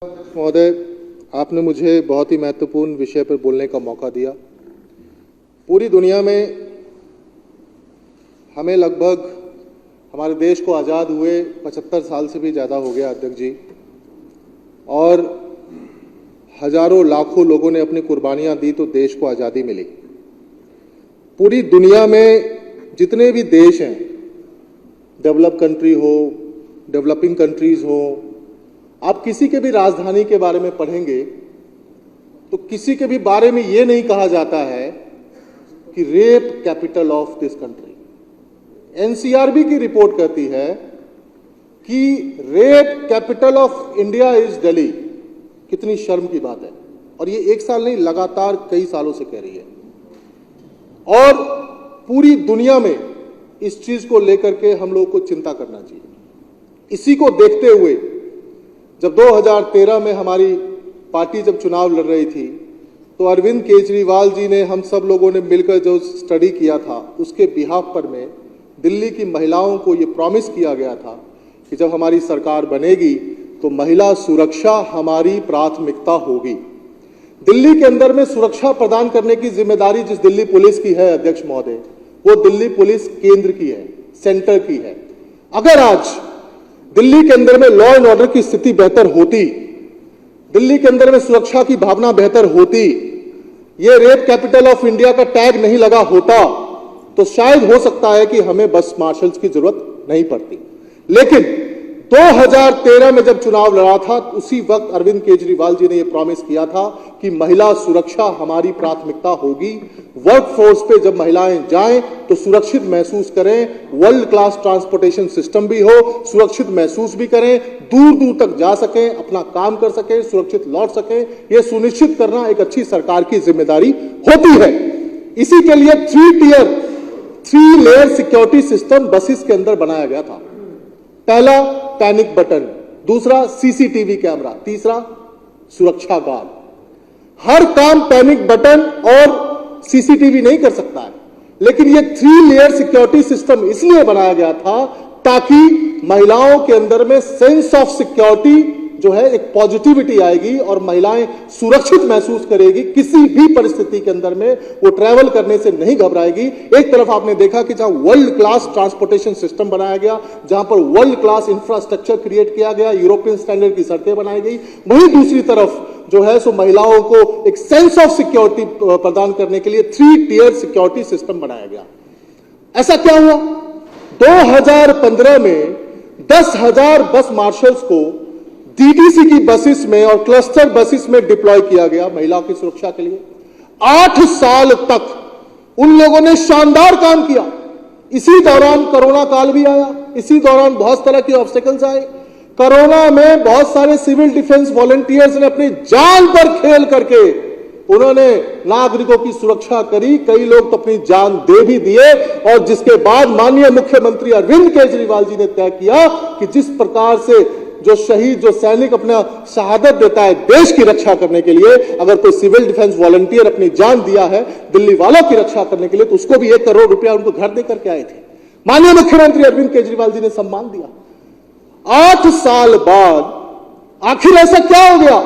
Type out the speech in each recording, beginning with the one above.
महोदय, आपने मुझे बहुत ही महत्वपूर्ण विषय पर बोलने का मौका दिया। पूरी दुनिया में हमें लगभग हमारे देश को आज़ाद हुए 75 साल से भी ज़्यादा हो गया अध्यक्ष जी, और हजारों लाखों लोगों ने अपनी कुर्बानियां दी तो देश को आज़ादी मिली। पूरी दुनिया में जितने भी देश हैं, डेवलप कंट्री हो, डेवलपिंग कंट्रीज हो, आप किसी के भी राजधानी के बारे में पढ़ेंगे तो किसी के भी बारे में यह नहीं कहा जाता है कि rape capital of this country. NCRB की रिपोर्ट कहती है कि rape capital of India is Delhi. कितनी शर्म की बात है। और ये एक साल नहीं, लगातार कई सालों से कह रही है। और पूरी दुनिया में इस चीज को लेकर के हम लोगों को चिंता करना चाहिए। इसी को देखते हुए जब 2013 में हमारी पार्टी जब चुनाव लड़ रही थी तो अरविंद केजरीवाल जी ने, हम सब लोगों ने मिलकर जो स्टडी किया था उसके बिहाफ पर में दिल्ली की महिलाओं को ये प्रॉमिस किया गया था कि जब हमारी सरकार बनेगी तो महिला सुरक्षा हमारी प्राथमिकता होगी। दिल्ली के अंदर में सुरक्षा प्रदान करने की जिम्मेदारी जिस दिल्ली पुलिस की है अध्यक्ष महोदय, वो दिल्ली पुलिस केंद्र की है, सेंटर की है। अगर आज दिल्ली के अंदर में लॉ एंड ऑर्डर की स्थिति बेहतर होती, दिल्ली के अंदर में सुरक्षा की भावना बेहतर होती, ये रेप कैपिटल ऑफ इंडिया का टैग नहीं लगा होता, तो शायद हो सकता है कि हमें बस मार्शल्स की जरूरत नहीं पड़ती। लेकिन 2013 में जब चुनाव लड़ा था उसी वक्त अरविंद केजरीवाल जी ने यह प्रॉमिस किया था कि महिला सुरक्षा हमारी प्राथमिकता होगी। वर्कफोर्स पे जब महिलाएं जाएं तो सुरक्षित महसूस करें, वर्ल्ड क्लास ट्रांसपोर्टेशन सिस्टम भी हो, सुरक्षित महसूस भी करें, दूर दूर तक जा सकें, अपना काम कर सकें, सुरक्षित लौट सकें। यह सुनिश्चित करना एक अच्छी सरकार की जिम्मेदारी होती है। इसी के लिए 3 लेयर सिक्योरिटी सिस्टम बसेस के अंदर बनाया गया था। पहला पैनिक बटन, दूसरा सीसीटीवी कैमरा, तीसरा सुरक्षा गार्ड। हर काम पैनिक बटन और सीसीटीवी नहीं कर सकता है, लेकिन ये 3 लेयर सिक्योरिटी सिस्टम इसलिए बनाया गया था ताकि महिलाओं के अंदर में सेंस ऑफ सिक्योरिटी जो है एक पॉजिटिविटी आएगी और महिलाएं सुरक्षित महसूस करेगी। किसी भी परिस्थिति के अंदर में वो ट्रैवल करने से नहीं घबराएगी। एक तरफ आपने देखा कि जहां वर्ल्ड क्लास ट्रांसपोर्टेशन सिस्टम बनाया गया, जहां पर वर्ल्ड क्लास इंफ्रास्ट्रक्चर क्रिएट किया गया, यूरोपियन स्टैंडर्ड की सड़कें बनाई गई, वहीं दूसरी तरफ जो है सो महिलाओं को एक सेंस ऑफ सिक्योरिटी प्रदान करने के लिए 3 टियर सिक्योरिटी सिस्टम बनाया गया। ऐसा क्या हुआ? 2015 में 10,000 बस मार्शल्स को डीटीसी की बसेस में और क्लस्टर बसेस में डिप्लॉय किया गया महिलाओं की सुरक्षा के लिए। 8 साल तक उन लोगों ने शानदार काम किया। इसी दौरान कोरोना काल भी आया, इसी दौरान बहुत तरह के ऑब्स्टेकल्स आए। कोरोना में बहुत सारे सिविल डिफेंस वॉलंटियर्स ने अपनी जान पर खेल करके उन्होंने नागरिकों की सुरक्षा करी। कई लोग तो अपनी जान दे भी दिए, और जिसके बाद माननीय मुख्यमंत्री अरविंद केजरीवाल जी ने तय किया कि जिस प्रकार से जो शहीद, जो सैनिक अपना शहादत देता है देश की रक्षा करने के लिए, अगर कोई सिविल डिफेंस वॉलंटियर अपनी जान दिया है दिल्ली वालों की रक्षा करने के लिए, तो उसको भी 1 करोड़ रुपया उनको घर देकर के आए थे। माननीय मुख्यमंत्री अरविंद केजरीवाल जी ने सम्मान दिया। 8 साल बाद आखिर ऐसा क्या हो गया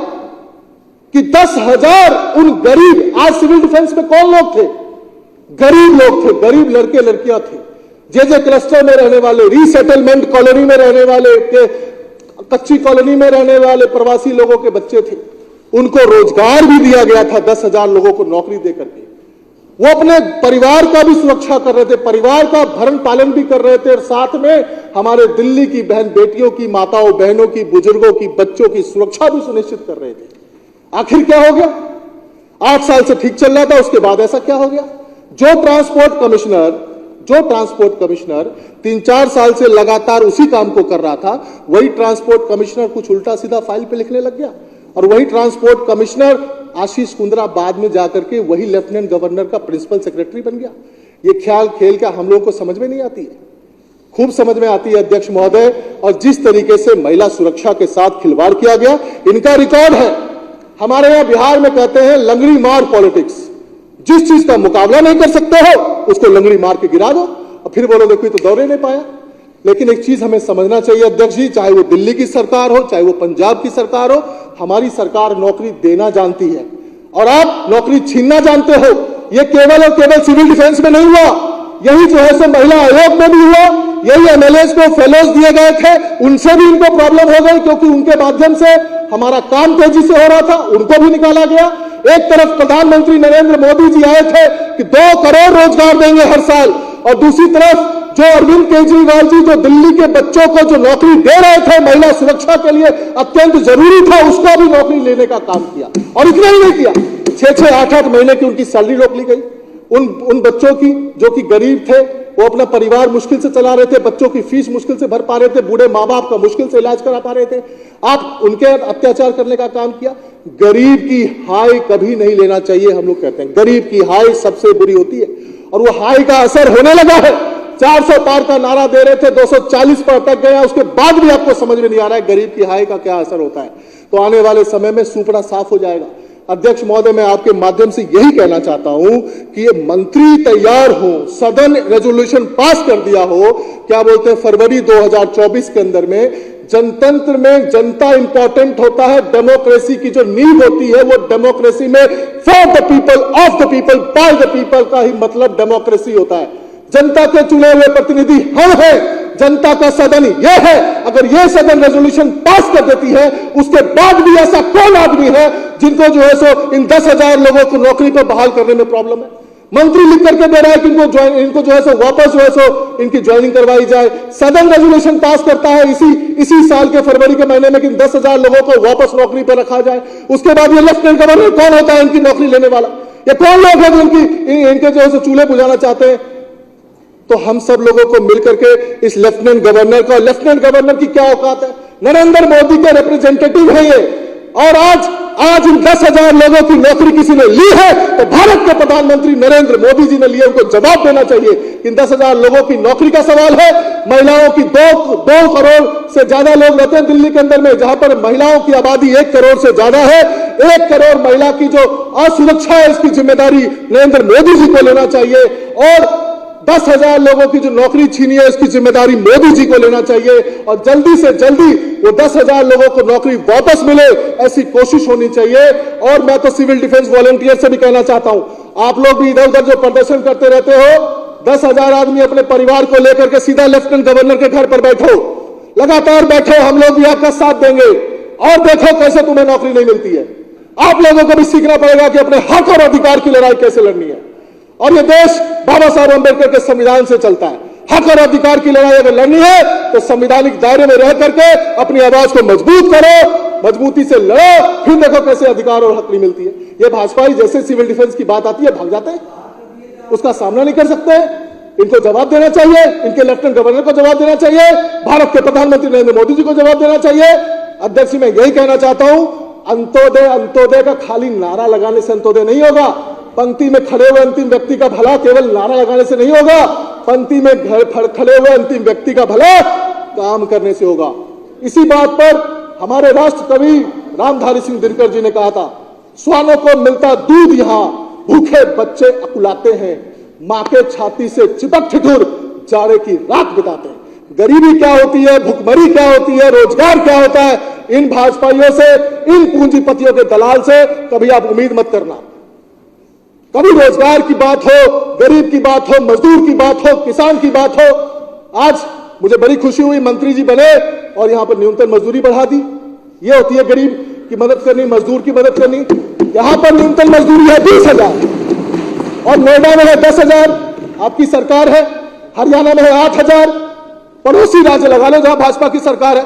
कि 10,000 उन गरीब, आज सिविल डिफेंस में कौन लोग थे? गरीब लोग थे, गरीब लड़के लड़कियां थे, जे क्लस्टर में रहने वाले, रीसेटलमेंट कॉलोनी में रहने वाले, कच्ची कॉलोनी में रहने वाले प्रवासी लोगों के बच्चे थे। उनको रोजगार भी दिया गया था, 10,000 लोगों को नौकरी देकर के। वो अपने परिवार का भी सुरक्षा कर रहे थे, परिवार का भरण पालन भी कर रहे थे, और साथ में हमारे दिल्ली की बहन बेटियों की, माताओं बहनों की, बुजुर्गों की, बच्चों की सुरक्षा भी सुनिश्चित कर रहे थे। आखिर क्या हो गया? 8 साल से ठीक चल रहा था, उसके बाद ऐसा क्या हो गया? जो ट्रांसपोर्ट कमिश्नर 3-4 साल से लगातार उसी काम को कर रहा था, वही ट्रांसपोर्ट कमिश्नर कुछ उल्टा सीधा फाइल पे लिखने लग गया, और वही ट्रांसपोर्ट कमिश्नर आशीष कुंद्रा बाद में जाकर के वही लेफ्टिनेंट गवर्नर का प्रिंसिपल सेक्रेटरी बन गया। ये ख्याल खेल क्या हम लोगों को समझ में नहीं आती है? खूब समझ में आती है अध्यक्ष महोदय। और जिस तरीके से महिला सुरक्षा के साथ खिलवाड़ किया गया, इनका रिकॉर्ड है। हमारे यहां बिहार में कहते हैं लंगड़ी मार पॉलिटिक्स। जिस चीज का मुकाबला नहीं कर सकते हो उसको लंगड़ी मार के गिरा दो, और फिर बोलो देखो ये तो दौड़े नहीं पाया। लेकिन एक चीज हमें समझना चाहिए अध्यक्ष जी, चाहे वो दिल्ली की सरकार हो, चाहे वो पंजाब की सरकार हो, हमारी सरकार नौकरी देना जानती है और आप नौकरी छीनना जानते हो। ये केवल और केवल सिविल डिफेंस में नहीं हुआ, यही जो है सो महिला आयोग में भी हुआ, यही एमएलएस को फेलोज दिए गए थे, उनसे भी इनको प्रॉब्लम हो गई क्योंकि उनके माध्यम से हमारा काम तेजी से हो रहा था, उनको भी निकाला गया। एक तरफ प्रधानमंत्री नरेंद्र मोदी जी आए थे कि 2 करोड़ रोजगार देंगे हर साल, और दूसरी तरफ जो अरविंद केजरीवाल जी जो दिल्ली के बच्चों को जो नौकरी दे रहे थे महिला सुरक्षा के लिए अत्यंत जरूरी था, उसका भी नौकरी लेने का काम किया। और इतना ही नहीं किया, 6-6, 8-8 महीने की उनकी सैलरी रोक ली गई। उन बच्चों की जो कि गरीब थे, वो अपना परिवार मुश्किल से चला रहे थे, बच्चों की फीस मुश्किल से भर पा रहे थे, बूढ़े माँ बाप का मुश्किल से इलाज करा पा रहे थे, आप उनके अत्याचार करने का काम किया। गरीब की हाय कभी नहीं लेना चाहिए। हम लोग कहते हैं गरीब की हाय सबसे बुरी होती है, और वो हाय का असर होने लगा है। 400 पार का नारा दे रहे थे, 240 पर अटक गया, उसके बाद भी आपको समझ में नहीं आ रहा है गरीब की हाय का क्या असर होता है। तो आने वाले समय में सुपड़ा साफ हो जाएगा। अध्यक्ष महोदय, मैं आपके माध्यम से यही कहना चाहता हूं कि ये मंत्री तैयार हो, सदन रेजोल्यूशन पास कर दिया हो, क्या बोलते हैं, फरवरी 2024 के अंदर में। जनतंत्र में जनता इंपॉर्टेंट होता है, डेमोक्रेसी की जो नींव होती है वो डेमोक्रेसी में for the people, of the people, by the people का ही मतलब डेमोक्रेसी होता है। जनता के चुने हुए प्रतिनिधि हम हैं, जनता का सदन यह है। अगर यह सदन रेजोल्यूशन पास कर देती है, उसके बाद भी ऐसा कौन आदमी है जिनको जो है सो इन 10,000 लोगों को नौकरी पर बहाल करने में प्रॉब्लम है? मंत्री लिख करके दे रहा है कि इनको जो है सो वापस जो है सो इनकी ज्वाइनिंग करवाई जाए। सदन रेजोल्यूशन पास करता है इसी साल के फरवरी के महीने में कि 10,000 लोगों को वापस नौकरी पर रखा जाए। उसके बाद ये लेफ्टिनेंट गवर्नर कौन होता है इनकी नौकरी लेने वाला? ये कौन लोग हैं जो इनके जो है सो चूल्हे बुझाना चाहते हैं? तो हम सब लोगों को मिलकर के इस लेफ्टिनेंट गवर्नर की क्या औकात है? नरेंद्र मोदी के रिप्रेजेंटेटिव है ये, और आज इन 10,000 लोगों की नौकरी किसी ने ली है तो भारत के प्रधानमंत्री नरेंद्र मोदी जी ने लिए, उनको जवाब देना चाहिए। इन 10,000 लोगों की नौकरी का सवाल है। महिलाओं की 2 करोड़ से ज्यादा लोग रहते हैं दिल्ली के अंदर में, जहां पर महिलाओं की आबादी 1 करोड़ से ज्यादा है। 1 करोड़ महिला की जो असुरक्षा है, इसकी जिम्मेदारी नरेंद्र मोदी जी को लेना चाहिए, और 10,000 लोगों की जो नौकरी छीनी है इसकी जिम्मेदारी मोदी जी को लेना चाहिए, और जल्दी से जल्दी वो 10,000 लोगों को नौकरी वापस मिले, ऐसी कोशिश होनी चाहिए। और मैं तो सिविल डिफेंस वॉलंटियर से भी कहना चाहता हूं, आप लोग भी इधर उधर जो प्रदर्शन करते रहते हो, 10,000 आदमी अपने परिवार को लेकर के सीधा लेफ्टिनेंट गवर्नर के घर पर बैठो, लगातार बैठो, हम लोग भी आपका साथ देंगे, और देखो कैसे तुम्हें नौकरी नहीं मिलती है। आप लोगों को भी सीखना पड़ेगा कि अपने हक और अधिकार की लड़ाई कैसे लड़नी है, और यह देश बाबा साहब अम्बेडकर के संविधान से चलता है। हक और अधिकार की लड़ाई अगर लड़नी है तो संवैधानिक दायरे में रह करके अपनी आवाज को मजबूत करो, मजबूती से लड़ो, फिर देखो कैसे अधिकार और हक नहीं मिलती है। ये भाजपाई जैसे सिविल डिफेंस की बात आती है भाग जाते हैं, उसका सामना नहीं कर सकते। इनको जवाब देना चाहिए, इनके लेफ्टिनेंट गवर्नर को जवाब देना चाहिए, भारत के प्रधानमंत्री नरेंद्र मोदी जी को जवाब देना चाहिए। अध्यक्ष जी, मैं यही कहना चाहता हूं, अंत्योदय का खाली नारा लगाने से अंत्योदय नहीं होगा। पंक्ति में खड़े हुए अंतिम व्यक्ति का भला केवल नारा लगाने से नहीं होगा, पंक्ति में खड़े हुए अंतिम व्यक्ति का भला काम करने से होगा। इसी बात पर हमारे राष्ट्र कवि रामधारी सिंह दिनकर जी ने कहा था, स्वानों को मिलता दूध यहां, भूखे बच्चे अकुलाते हैं, मां के छाती से चिपक ठिठुर जाड़े की रात बिताते हैं। गरीबी क्या होती है, भुखमरी क्या होती है, रोजगार क्या होता है, इन भाजपाइयों से, इन पूंजीपतियों के दलाल से कभी आप उम्मीद मत करना। कभी रोजगार की बात हो, गरीब की बात हो, मजदूर की बात हो, किसान की बात हो। आज मुझे बड़ी खुशी हुई, मंत्री जी बने और यहां पर न्यूनतम मजदूरी बढ़ा दी। ये होती है गरीब की मदद करनी, मजदूर की मदद करनी। यहां पर न्यूनतम मजदूरी है 20,000 और नोएडा में है 10,000, आपकी सरकार है। हरियाणा में है 8,000, पड़ोसी राज्य लगा लो जहां भाजपा की सरकार है,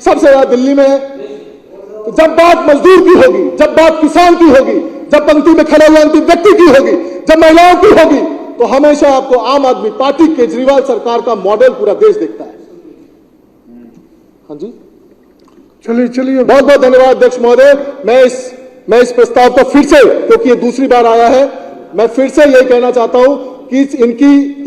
सबसे ज्यादा दिल्ली में है। तो जब बात मजदूर की होगी, जब बात किसान की होगी, जब पंक्ति में खड़े हुए अंतिम व्यक्ति की होगी, जब महिलाओं की होगी, तो हमेशा आपको आम आदमी पार्टी केजरीवाल सरकार का मॉडल पूरा देश देखता है। हाँ जी, चलिए बहुत बहुत धन्यवाद अध्यक्ष महोदय। मैं इस प्रस्ताव को फिर से, क्योंकि ये दूसरी बार आया है, मैं फिर से यही कहना चाहता हूं कि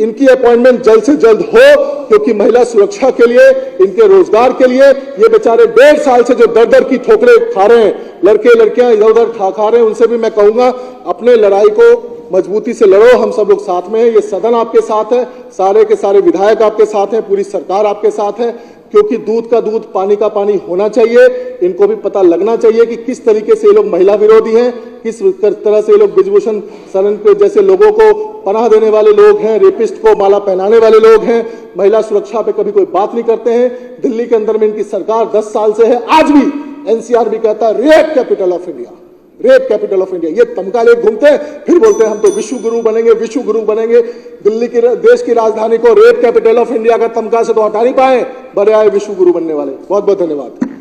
इनकी अपॉइंटमेंट जल्द से जल्द हो, क्योंकि महिला सुरक्षा के लिए, इनके रोजगार के लिए, ये बेचारे 1.5 साल से जो दर की ठोकरें खा रहे हैं, लड़के लड़कियां इधर उधर खा रहे हैं, उनसे भी मैं कहूंगा अपने लड़ाई को मजबूती से लड़ो। हम सब लोग साथ में हैं, ये सदन आपके साथ है, सारे के सारे विधायक आपके साथ हैं, पूरी सरकार आपके साथ है। क्योंकि दूध का दूध पानी का पानी होना चाहिए। इनको भी पता लगना चाहिए कि किस तरीके से ये लोग महिला विरोधी हैं, किस तरह से ये लोग ब्रिजभूषण शरण के जैसे लोगों को पनाह देने वाले लोग हैं, रेपिस्ट को माला पहनाने वाले लोग हैं, महिला सुरक्षा पे कभी कोई बात नहीं करते हैं। दिल्ली के अंदर में इनकी सरकार 10 साल से है, आज भी एनसीआर भी कहता है rape capital of India, rape capital of India. ये तमगा ले घूमते हैं, फिर बोलते हैं हम तो विश्व गुरु बनेंगे, विश्व गुरु बनेंगे। दिल्ली की देश की राजधानी को रेप कैपिटल ऑफ इंडिया का तमगा से तो हटा नहीं पाए, बड़े आए विश्व गुरु बनने वाले। बहुत बहुत धन्यवाद।